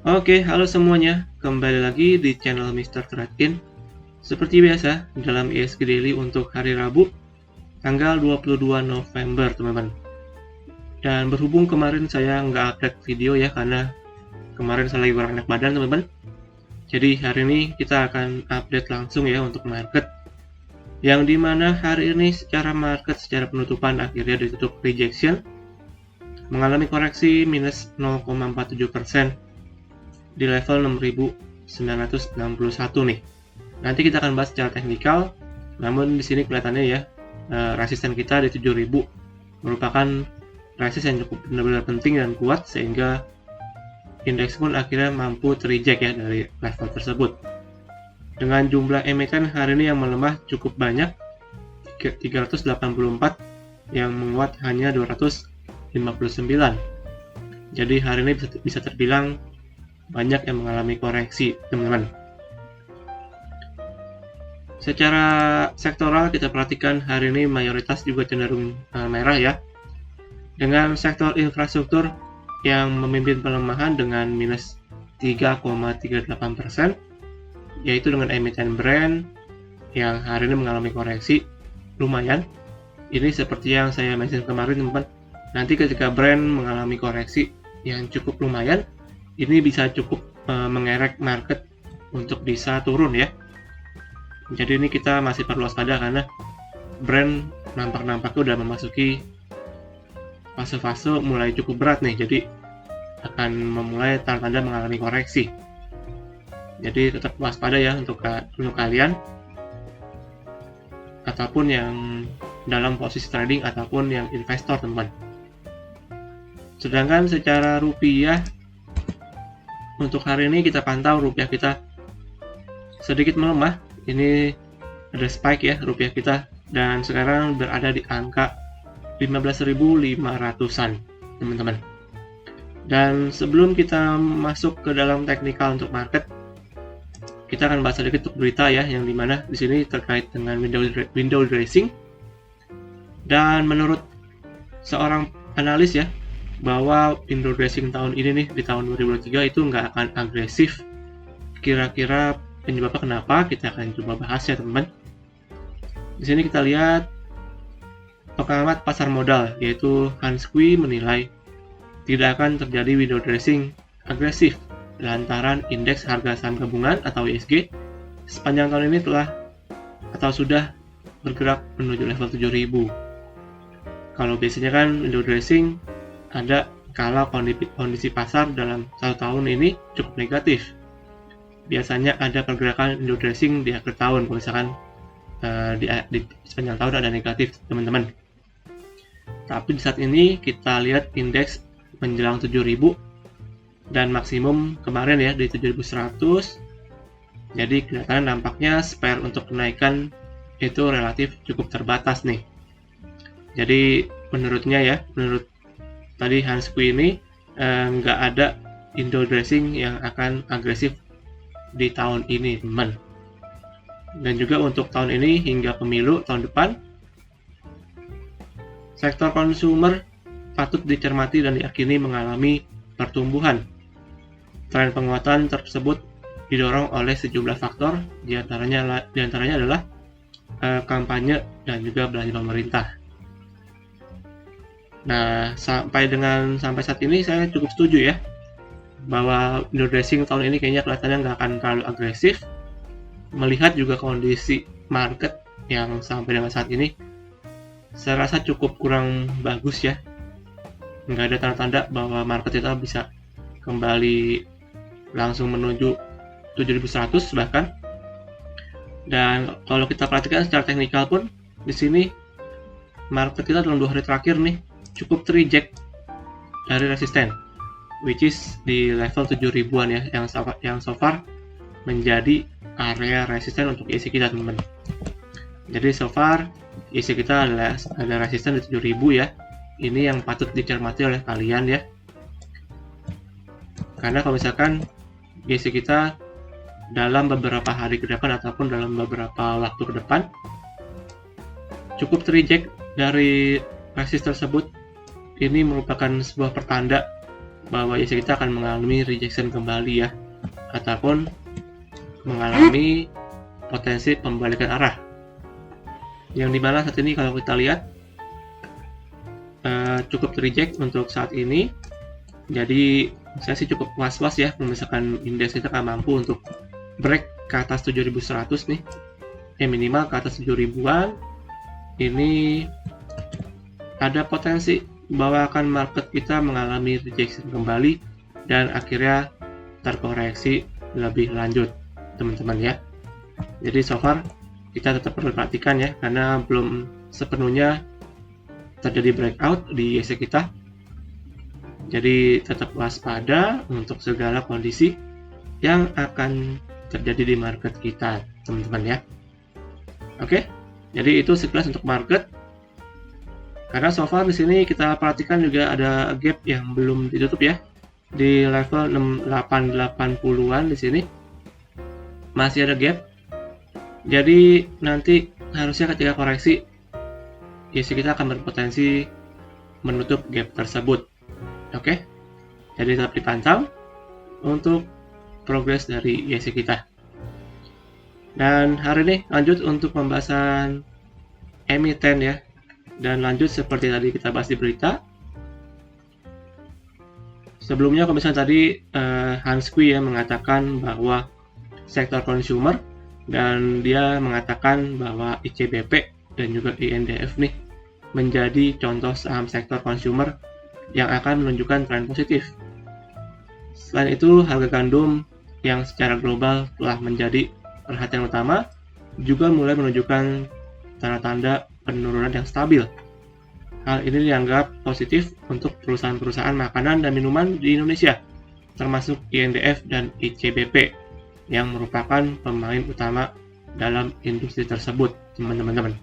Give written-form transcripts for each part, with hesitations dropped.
Oke, halo semuanya. Kembali lagi di channel Mr. Trading. Seperti biasa, dalam ISG Daily untuk hari Rabu, tanggal 22 November, teman-teman. Dan berhubung kemarin saya nggak update video ya, karena kemarin saya lagi kurang enak badan, teman-teman. Jadi hari ini kita akan update langsung ya untuk market. Yang dimana hari ini secara penutupan akhirnya ditutup rejection, mengalami koreksi minus 0,47% di level 6.961 nih. Nanti kita akan bahas secara teknikal, namun di sini kelihatannya ya resisten kita di 7.000 merupakan resisten yang cukup benar-benar penting dan kuat, sehingga indeks pun akhirnya mampu terreject ya dari level tersebut. Dengan jumlah emiten hari ini yang melemah cukup banyak, 384, yang menguat hanya 259. Jadi hari ini bisa terbilang banyak yang mengalami koreksi, teman-teman. Secara sektoral kita perhatikan hari ini mayoritas juga cenderung merah ya, dengan sektor infrastruktur yang memimpin pelemahan dengan minus 3,38%, yaitu dengan emiten brand yang hari ini mengalami koreksi lumayan. Ini seperti yang saya mention kemarin, teman-teman. Nanti ketika brand mengalami koreksi yang cukup lumayan, ini bisa cukup mengerek market untuk bisa turun ya. Jadi ini kita masih perlu waspada karena brand nampaknya udah memasuki fase-fase mulai cukup berat nih. Jadi akan memulai tanda-tanda mengalami koreksi. Jadi tetap waspada ya untuk kalian, ataupun yang dalam posisi trading ataupun yang investor, teman-teman. Sedangkan secara rupiah, untuk hari ini kita pantau rupiah kita sedikit melemah. Ini ada spike ya rupiah kita, dan sekarang berada di angka 15.500-an, teman-teman. Dan sebelum kita masuk ke dalam teknikal untuk market, kita akan bahas sedikit untuk berita ya, yang dimana di sini terkait dengan window dressing. Dan menurut seorang analis ya, bahwa window dressing tahun ini nih, di tahun 2023 itu nggak akan agresif. Kira-kira penyebabnya kenapa? Kita akan coba bahas ya, teman-teman. Di sini kita lihat pengamat pasar modal yaitu Hans Kueh menilai tidak akan terjadi window dressing agresif lantaran indeks harga saham gabungan atau ISG sepanjang tahun ini sudah bergerak menuju level 7.000. Kalau biasanya kan window dressing ada kala kondisi pasar dalam satu tahun ini cukup negatif. Biasanya ada pergerakan window dressing di akhir tahun, kalau misalkan di sepanjang tahun ada negatif, teman-teman. Tapi di saat ini kita lihat indeks menjelang 7.000 dan maksimum kemarin ya di 7.100. Jadi kelihatan nampaknya spare untuk kenaikan itu relatif cukup terbatas nih. Jadi menurut tadi Hans Kueh ini nggak ada window dressing yang akan agresif di tahun ini, teman. Dan juga untuk tahun ini hingga pemilu tahun depan, sektor konsumer patut dicermati dan diyakini mengalami pertumbuhan. Tren penguatan tersebut didorong oleh sejumlah faktor, diantaranya adalah kampanye dan juga belanja pemerintah. Nah, sampai saat ini saya cukup setuju ya, bahwa window dressing tahun ini kayaknya kelihatannya nggak akan terlalu agresif. Melihat juga kondisi market yang sampai dengan saat ini, saya rasa cukup kurang bagus ya. Nggak ada tanda-tanda bahwa market kita bisa kembali langsung menuju 7.100 bahkan. Dan kalau kita perhatikan secara teknikal pun, di sini market kita dalam 2 hari terakhir nih cukup terreject dari resisten, which is di level 7.000-an ya, yang so far menjadi area resisten untuk ISG kita, teman-teman. Jadi so far ISG kita ada resisten di 7.000 ya. Ini yang patut dicermati oleh kalian ya. Karena kalau misalkan ISG kita dalam beberapa hari ke depan ataupun dalam beberapa waktu ke depan cukup terreject dari resisten tersebut, ini merupakan sebuah pertanda bahwa IHSG kita akan mengalami rejection kembali ya, ataupun mengalami potensi pembalikan arah, yang dimana saat ini kalau kita lihat cukup reject untuk saat ini. Jadi saya sih cukup was-was ya, misalkan indeks kita akan mampu untuk break ke atas 7100 nih, minimal ke atas 7000-an. Ini ada potensi bahwa akan market kita mengalami rejection kembali dan akhirnya terkoreksi lebih lanjut, teman-teman ya. Jadi so far kita tetap perlu perhatikan ya, karena belum sepenuhnya terjadi breakout di IHSG kita. Jadi tetap waspada untuk segala kondisi yang akan terjadi di market kita, teman-teman ya. Oke, jadi itu sekilas untuk market. Karena so far di sini kita perhatikan juga ada gap yang belum ditutup ya, di level 6880-an di sini masih ada gap. Jadi nanti harusnya ketika koreksi, IHSG kita akan berpotensi menutup gap tersebut. Oke, jadi tetap dipantau untuk progres dari IHSG kita. Dan hari ini lanjut untuk pembahasan emiten ya. Dan lanjut seperti tadi kita bahas di berita. Sebelumnya kalau misalnya tadi Hans Kui ya mengatakan bahwa sektor consumer, dan dia mengatakan bahwa ICBP dan juga INDF nih menjadi contoh saham sektor consumer yang akan menunjukkan tren positif. Selain itu, harga gandum yang secara global telah menjadi perhatian utama juga mulai menunjukkan tanda-tanda penurunan yang stabil. Hal ini dianggap positif untuk perusahaan-perusahaan makanan dan minuman di Indonesia, termasuk INDF dan ICBP, yang merupakan pemain utama dalam industri tersebut, teman-teman.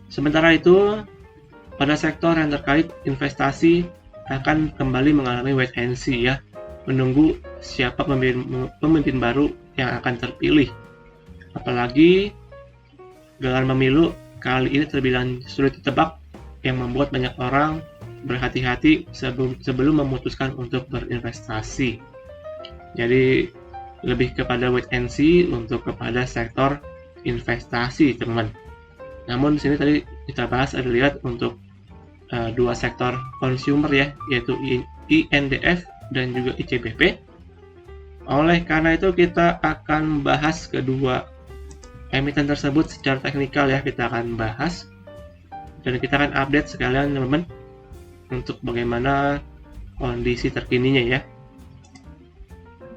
Sementara itu, pada sektor yang terkait investasi akan kembali mengalami wait and see ya, menunggu siapa pemimpin baru yang akan terpilih. Apalagi gelaran pemilu kali ini terbilang sulit ditebak, yang membuat banyak orang berhati-hati sebelum memutuskan untuk berinvestasi. Jadi lebih kepada wait and see untuk kepada sektor investasi, teman-teman. Namun di sini tadi kita bahas ada lihat untuk dua sektor consumer ya, yaitu INDF dan juga ICBP. Oleh karena itu kita akan bahas kedua emiten tersebut secara teknikal ya, kita akan bahas dan kita akan update sekalian teman-teman untuk bagaimana kondisi terkininya ya.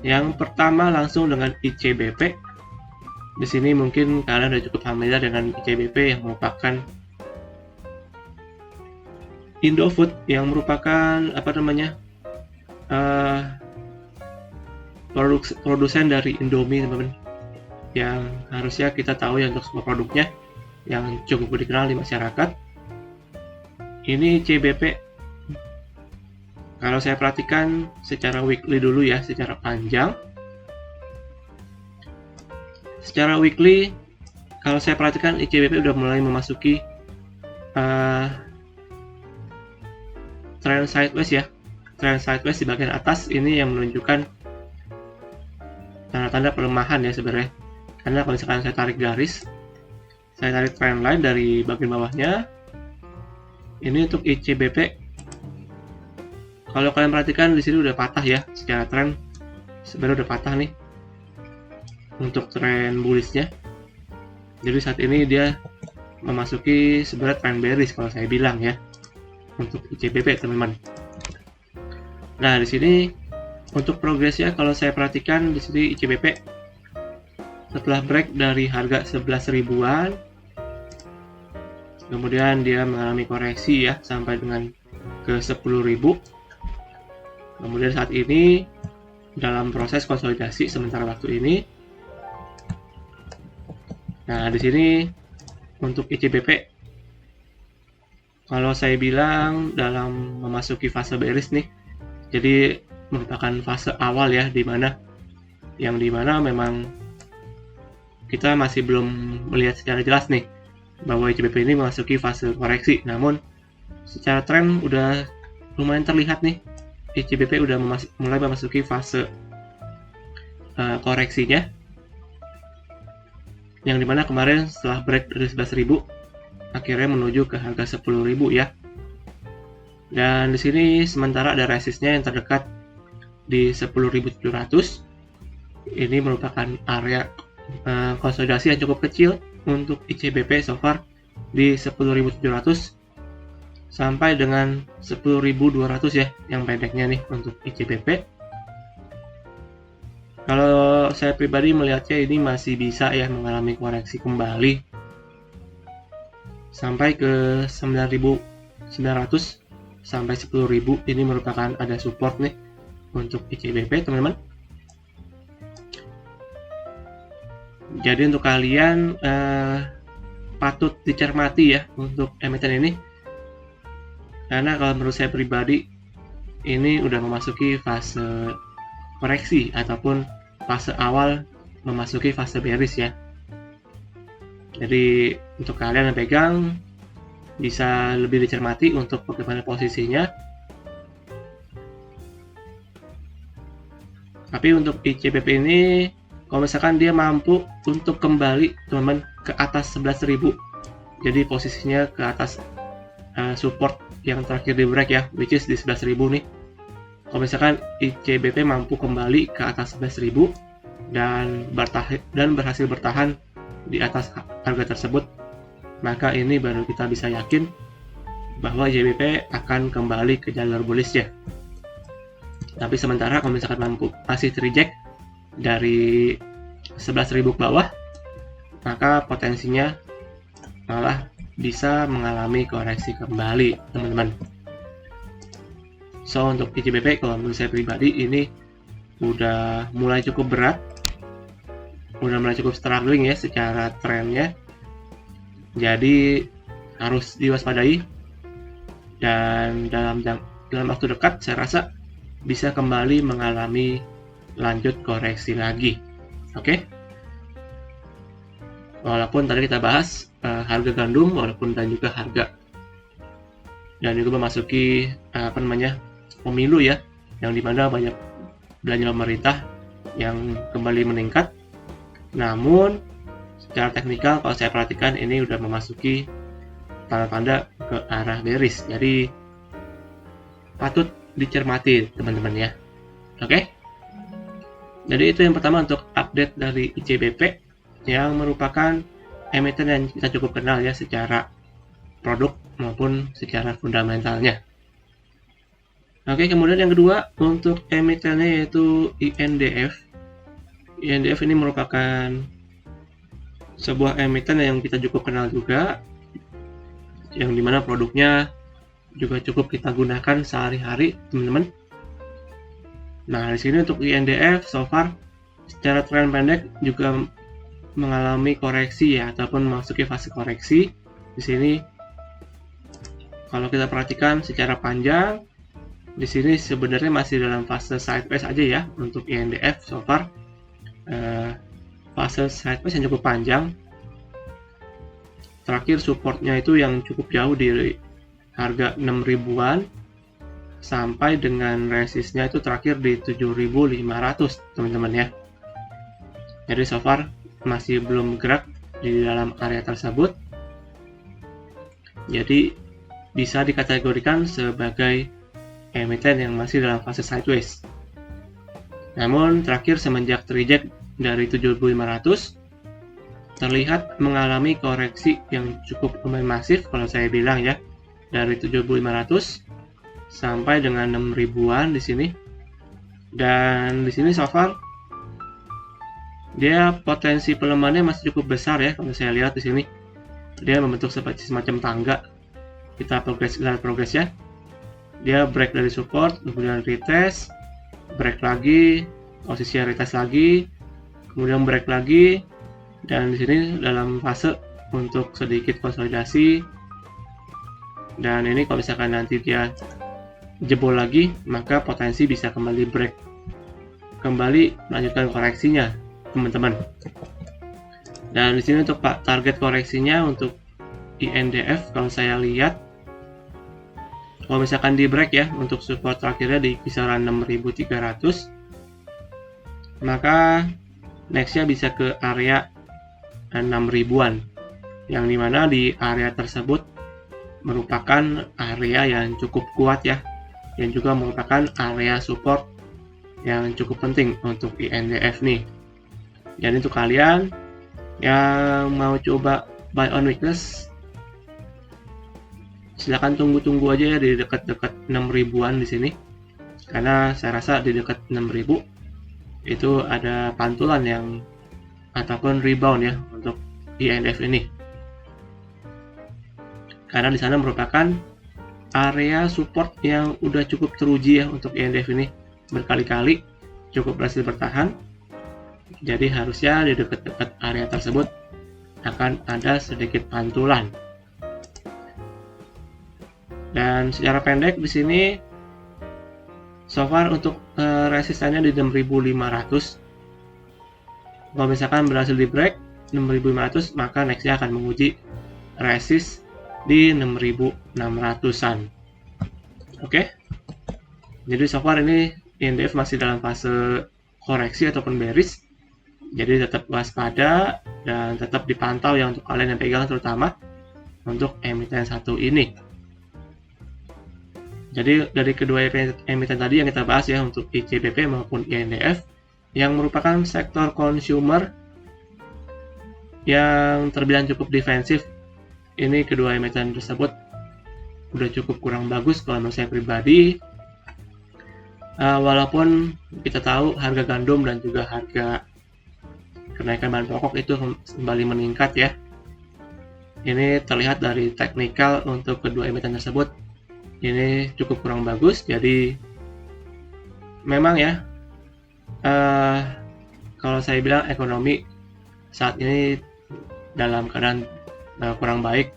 Yang pertama langsung dengan ICBP. Di sini mungkin kalian sudah cukup familiar dengan ICBP yang merupakan Indofood, yang merupakan produsen dari Indomie, teman-teman, yang harusnya kita tahu ya untuk semua produknya yang cukup dikenal di masyarakat. Ini ICBP, kalau saya perhatikan secara weekly dulu ya, secara panjang. Secara weekly, kalau saya perhatikan ICBP udah mulai memasuki trend sideways ya. Trend sideways di bagian atas ini yang menunjukkan tanda-tanda pelemahan ya sebenarnya. Karena kalau misalkan saya tarik garis, saya tarik trend line dari bagian bawahnya. Ini untuk ICBP. Kalau kalian perhatikan di sini udah patah ya, secara trend sebenarnya udah patah nih untuk trend bullishnya. Jadi saat ini dia memasuki sebenarnya trend bearish kalau saya bilang ya untuk ICBP, teman-teman. Nah, di sini untuk progresnya kalau saya perhatikan di sini ICBP setelah break dari harga 11 ribuan, kemudian dia mengalami koreksi ya sampai dengan ke 10.000. Kemudian saat ini dalam proses konsolidasi sementara waktu ini. Nah, di sini untuk ICBP kalau saya bilang dalam memasuki fase bearish nih. Jadi merupakan fase awal ya, dimana memang kita masih belum melihat secara jelas nih bahwa ICBP ini memasuki fase koreksi. Namun secara tren udah lumayan terlihat nih ICBP udah mulai memasuki fase koreksinya, yang dimana kemarin setelah break dari 11.000 akhirnya menuju ke harga 10.000 ya. Dan di sini sementara ada resistnya yang terdekat di 10.700. Ini merupakan area konsolidasi yang cukup kecil untuk ICBP so far di 10.700 sampai dengan 10.200 ya, yang pendeknya nih untuk ICBP. Kalau saya pribadi melihatnya ini masih bisa ya mengalami koreksi kembali sampai ke 9.900 sampai 10.000. Ini merupakan ada support nih untuk ICBP, teman-teman. Jadi untuk kalian patut dicermati ya untuk emiten ini, karena kalau menurut saya pribadi ini udah memasuki fase koreksi ataupun fase awal memasuki fase bearish ya. Jadi untuk kalian yang pegang bisa lebih dicermati untuk bagaimana posisinya. Tapi untuk ICBP ini kalau misalkan dia mampu untuk kembali teman-teman ke atas 11.000, jadi posisinya ke atas support yang terakhir di break ya, which is di 11.000 nih. Kalau misalkan ICBP mampu kembali ke atas 11.000 dan berhasil bertahan di atas harga tersebut, maka ini baru kita bisa yakin bahwa ICBP akan kembali ke jalur bullish ya. Tapi sementara kalau misalkan masih terreject dari 11.000 ke bawah, maka potensinya malah bisa mengalami koreksi kembali, teman-teman. So untuk ICBP kalau menurut saya pribadi ini udah mulai cukup berat, udah mulai cukup struggling ya secara trennya. Jadi harus diwaspadai, dan dalam waktu dekat saya rasa bisa kembali mengalami lanjut koreksi lagi. Oke. Walaupun tadi kita bahas harga gandum dan juga harga, dan juga memasuki pemilu ya, yang dimana banyak belanja pemerintah yang kembali meningkat. Namun secara teknikal kalau saya perhatikan ini udah memasuki tanda-tanda ke arah bearish, jadi patut dicermati teman-teman ya. Oke. Jadi itu yang pertama untuk update dari ICBP, yang merupakan emiten yang kita cukup kenal ya secara produk maupun secara fundamentalnya. Oke, kemudian yang kedua untuk emitennya yaitu INDF. INDF ini merupakan sebuah emiten yang kita cukup kenal juga, yang dimana produknya juga cukup kita gunakan sehari-hari, teman-teman. Nah, di sini untuk INDF so far secara tren pendek juga mengalami koreksi ya, ataupun memasuki fase koreksi. Di sini kalau kita perhatikan secara panjang, di sini sebenarnya masih dalam fase sideways aja ya untuk INDF so far. Fase sideways yang cukup panjang. Terakhir supportnya itu yang cukup jauh di harga 6.000-an sampai dengan resistnya itu terakhir di 7.500, teman-teman ya. Jadi so far masih belum gerak di dalam area tersebut. Jadi bisa dikategorikan sebagai emiten yang masih dalam fase sideways. Namun terakhir semenjak terreject dari 7.500 terlihat mengalami koreksi yang cukup lumayan masif kalau saya bilang ya, dari 7.500 sampai dengan 6.000-an di sini. Dan di sini so far dia potensi pelemahannya masih cukup besar ya. Kalau saya lihat di sini dia membentuk seperti semacam tangga. Kita lihat progresnya. Dia break dari support, kemudian retest, break lagi, posisi retest lagi, kemudian break lagi, dan di sini dalam fase untuk sedikit konsolidasi. Dan ini kalau misalkan nanti dia jebol lagi, maka potensi bisa kembali break, kembali melanjutkan koreksinya, teman-teman. Dan di sini untuk target koreksinya untuk INDF kalau saya lihat Kalau misalkan di break ya, untuk support terakhirnya di kisaran 6.300, maka nextnya bisa ke area 6.000-an, yang dimana di area tersebut merupakan area yang cukup kuat ya, dan juga merupakan area support yang cukup penting untuk INDF nih. Jadi untuk kalian yang mau coba buy on weakness, silahkan tunggu-tunggu aja ya di dekat-dekat 6.000-an di sini, karena saya rasa di dekat 6.000 itu ada pantulan yang ataupun rebound ya untuk INDF ini, karena di sana merupakan area support yang udah cukup teruji ya untuk INDF ini, berkali-kali cukup berhasil bertahan. Jadi harusnya di dekat-dekat area tersebut akan ada sedikit pantulan. Dan secara pendek di sini so far untuk resistannya di 6.500. Kalau misalkan berhasil di break 6.500, maka nextnya akan menguji resist di 6.600-an. Oke. Jadi so far ini INDF masih dalam fase koreksi ataupun bearish. Jadi tetap waspada dan tetap dipantau ya untuk kalian yang pegang, terutama untuk emiten satu ini. Jadi dari kedua emiten tadi yang kita bahas ya, untuk ICBP maupun INDF, yang merupakan sektor consumer yang terbilang cukup defensif, ini kedua emiten tersebut udah cukup kurang bagus kalau menurut saya pribadi. Walaupun kita tahu harga gandum dan juga harga kenaikan bahan pokok itu kembali meningkat ya. Ini terlihat dari teknikal untuk kedua emiten tersebut ini cukup kurang bagus. Jadi memang ya, kalau saya bilang ekonomi saat ini dalam keadaan kurang baik,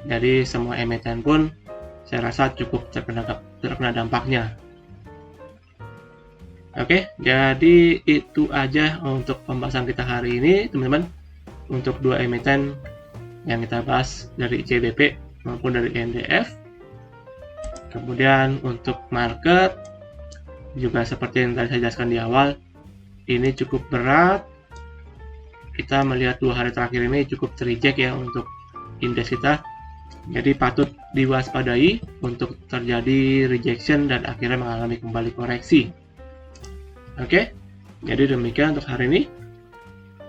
jadi semua emiten pun saya rasa cukup terkena dampaknya. Oke, jadi itu aja untuk pembahasan kita hari ini teman-teman, untuk dua emiten yang kita bahas dari ICBP maupun dari INDF. Kemudian untuk market juga seperti yang tadi saya jelaskan di awal, ini cukup berat. Kita melihat 2 hari terakhir ini cukup terreject ya untuk indeks kita. Jadi patut diwaspadai untuk terjadi rejection dan akhirnya mengalami kembali koreksi. Oke, jadi demikian untuk hari ini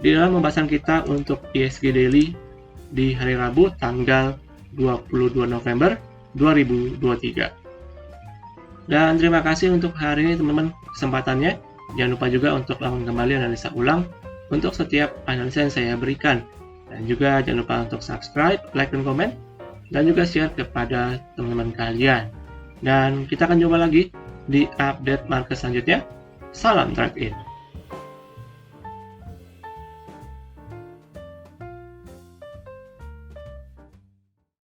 di dalam pembahasan kita untuk ISG Daily di hari Rabu tanggal 22 November 2023. Dan terima kasih untuk hari ini teman-teman kesempatannya. Jangan lupa juga untuk lakukan kembali analisa ulang untuk setiap analisa yang saya berikan. Dan juga jangan lupa untuk subscribe, like, dan komen, dan juga share kepada teman-teman kalian. Dan kita akan jumpa lagi di update market selanjutnya. Salam trade in.